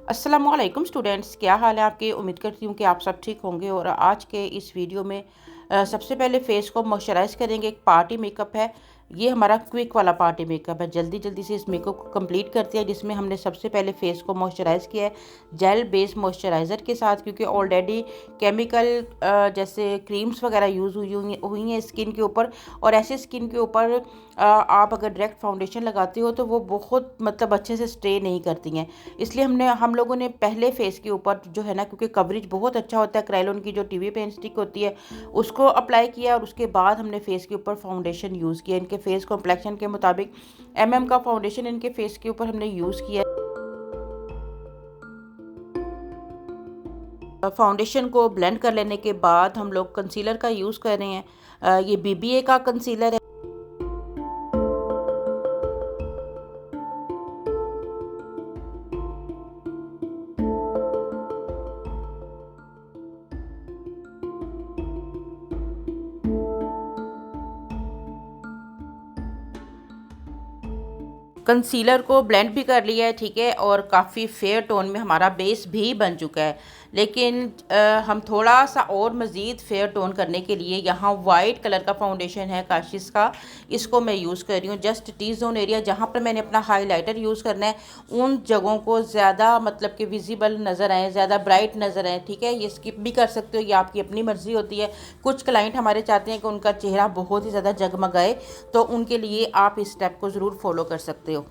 अस्सलामुअलैकुम स्टूडेंट्स, क्या हाल है आपके। उम्मीद करती हूँ कि आप सब ठीक होंगे। और आज के इस वीडियो में सबसे पहले फेस को मॉइस्चराइज करेंगे। एक पार्टी मेकअप है, ये हमारा क्विक वाला पार्टी मेकअप है। जल्दी जल्दी से इस मेकअप को कंप्लीट करते हैं, जिसमें हमने सबसे पहले फेस को मॉइस्चराइज किया है जेल बेस्ड मॉइस्चराइज़र के साथ, क्योंकि ऑलरेडी केमिकल जैसे क्रीम्स वगैरह यूज़ हुई हैं स्किन के ऊपर। और ऐसे स्किन के ऊपर आप अगर डायरेक्ट फाउंडेशन लगाते हो तो वो बहुत मतलब अच्छे से स्टे नहीं करती हैं। इसलिए हम लोगों ने पहले फेस के ऊपर जो है ना, क्योंकि कवरेज बहुत अच्छा होता है, क्रायोन की जो टीवी पेन स्टिक होती है उसको अप्लाई किया, और उसके बाद हमने फेस के ऊपर फाउंडेशन यूज़ किया। इनके फेस कॉम्प्लेक्शन के मुताबिक का फाउंडेशन इनके फेस के ऊपर हमने यूज़ किया। फाउंडेशन को ब्लेंड कर लेने के बाद हम लोग कंसीलर का यूज़ कर रहे हैं। ये बीबीए का कंसीलर है। कंसीलर को ब्लेंड भी कर लिया है, ठीक है, और काफ़ी फेयर टोन में हमारा बेस भी बन चुका है। लेकिन हम थोड़ा सा और मज़ीद फेयर टोन करने के लिए यहाँ वाइट कलर का फाउंडेशन है काशिश का, इसको मैं यूज़ कर रही हूँ। जस्ट टी जोन एरिया जहाँ पर मैंने अपना हाइलाइटर यूज़ करना है, उन जगहों को ज़्यादा मतलब कि विजिबल नज़र आए, ज़्यादा ब्राइट नज़र आए, ठीक है। ये स्किप भी कर सकते हो, ये आपकी अपनी मर्ज़ी होती है। कुछ क्लाइंट हमारे चाहते हैं कि उनका चेहरा बहुत ही ज़्यादा जगमगाए, तो उनके लिए आप इस स्टेप को ज़रूर फॉलो कर सकते हो।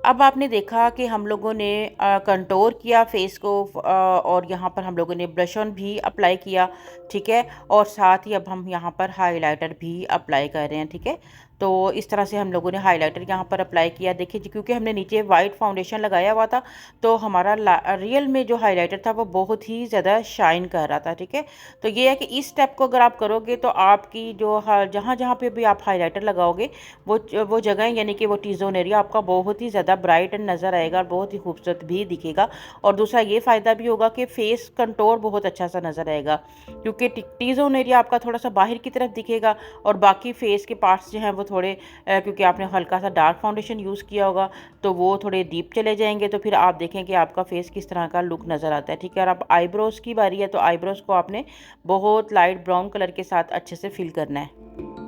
अब आपने देखा कि हम लोगों ने कंटूर किया फेस को, और यहाँ पर हम लोगों ने ब्लश ऑन भी अप्लाई किया, ठीक है। और साथ ही अब हम यहाँ पर हाइलाइटर भी अप्लाई कर रहे हैं, ठीक है। तो इस तरह से हम लोगों ने हाइलाइटर यहाँ पर अप्लाई किया। देखिए जी, क्योंकि हमने नीचे वाइट फाउंडेशन लगाया हुआ था, तो हमारा रियल में जो हाइलाइटर था वो बहुत ही ज़्यादा शाइन कर रहा था, ठीक है। तो ये है कि इस स्टेप को अगर आप करोगे तो आपकी जो जहाँ जहाँ पे भी आप हाइलाइटर लगाओगे वो जगह यानी कि वो टी जोन एरिया आपका बहुत ही ज़्यादा ब्राइट नज़र आएगा और बहुत ही खूबसूरत भी दिखेगा। और दूसरा ये फ़ायदा भी होगा कि फेस कंटूर बहुत अच्छा सा नज़र आएगा, क्योंकि टी जोन एरिया आपका थोड़ा सा बाहर की तरफ दिखेगा, और बाकी फेस के पार्ट्स जो हैं वो थोड़े क्योंकि आपने हल्का सा डार्क फाउंडेशन यूज़ किया होगा तो वो थोड़े डीप चले जाएंगे। तो फिर आप देखें कि आपका फेस किस तरह का लुक नज़र आता है, ठीक है। और अब आईब्रोज़ की बारी है, तो आईब्रोज़ को आपने बहुत लाइट ब्राउन कलर के साथ अच्छे से फिल करना है।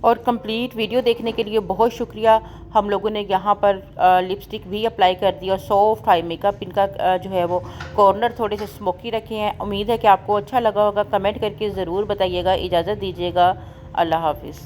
और कंप्लीट वीडियो देखने के लिए बहुत शुक्रिया। हम लोगों ने यहाँ पर लिपस्टिक भी अप्लाई कर दी और सॉफ्ट आई मेकअप इनका जो है वो कॉर्नर थोड़े से स्मोकी रखे हैं। उम्मीद है कि आपको अच्छा लगा होगा। कमेंट करके ज़रूर बताइएगा। इजाज़त दीजिएगा। अल्लाह हाफिज़।